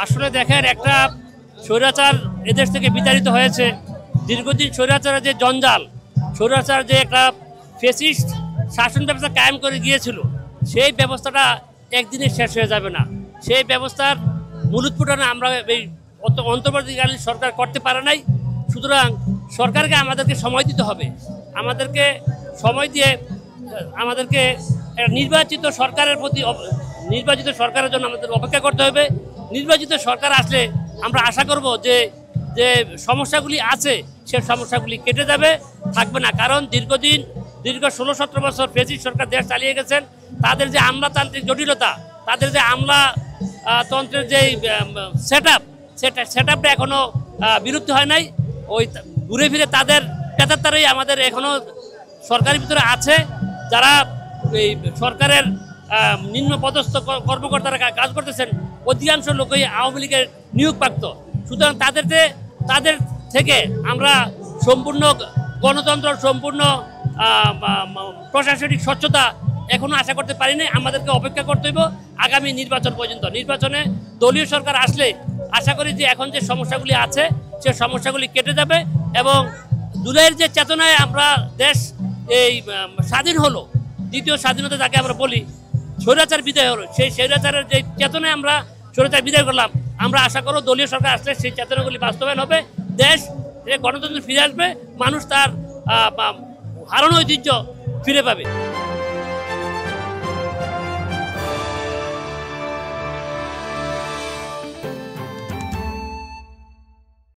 আসলে দেখেন একটা স্বৈরাচার এদেশ থেকে বিতাড়িত হয়েছে। দীর্ঘদিন স্বৈরাচারের যে জঞ্জাল, স্বৈরাচার যে একটা ফেসিস্ট শাসন ব্যবস্থা কায়েম করে গিয়েছিল, সেই ব্যবস্থাটা একদিনে শেষ হয়ে যাবে না। সেই ব্যবস্থার মূলোৎপাটন আমরা এই অন্তর্বর্তীকালীন সরকার করতে পারে নাই। সুতরাং সরকারকে আমাদেরকে সময় দিতে হবে। আমাদেরকে সময় দিয়ে আমাদেরকে নির্বাচিত সরকারের প্রতি নির্বাচিত সরকারের জন্য আমাদের অপেক্ষা করতে হবে। নির্বাচিত সরকার আসলে আমরা আশা করব যে যে সমস্যাগুলি আছে সে সমস্যাগুলি কেটে যাবে, থাকবে না। কারণ দীর্ঘ 16-17 বছর ফেসিস্ট সরকার দেশ চালিয়ে গেছেন। তাদের যে আমলাতান্ত্রিক জটিলতা, তাদের যে আমলাতন্ত্রের যে সেট আপটা এখনও বিলুপ্ত হয় নাই। ওই ঘুরে ফিরে তাদের পেতাত্তারাই আমাদের এখনও সরকারের ভিতরে আছে, যারা এই সরকারের নিম্ন পদস্থ কর্মকর্তারা কাজ করতেছেন। অধিকাংশ লোকই আওয়ামী লীগের নিয়োগপ্রাপ্ত। সুতরাং তাদের থেকে আমরা সম্পূর্ণ গণতন্ত্র, সম্পূর্ণ প্রশাসনিক স্বচ্ছতা এখনো আশা করতে পারিনি। আমাদেরকে অপেক্ষা করতে হইব আগামী নির্বাচন পর্যন্ত। নির্বাচনে দলীয় সরকার আসলে আশা করি যে এখন যে সমস্যাগুলি আছে সে সমস্যাগুলি কেটে যাবে এবং জুলাইয়ের যে চেতনায় আমরা দেশ এই স্বাধীন হলো, দ্বিতীয় স্বাধীনতা যাকে আমরা বলি, স্বৈরাচার বিদায় হলো, সেই স্বৈরাচারের যে চেতনায় আমরা স্বৈরাচার বিদায় করলাম, আমরা আশা করব দলীয় সরকার আসলে সেই চেতনাগুলি বাস্তবায়ন হবে, দেশ গণতন্ত্র ফিরে আসবে, মানুষ তার হারানো ঐতিহ্য ফিরে পাবে।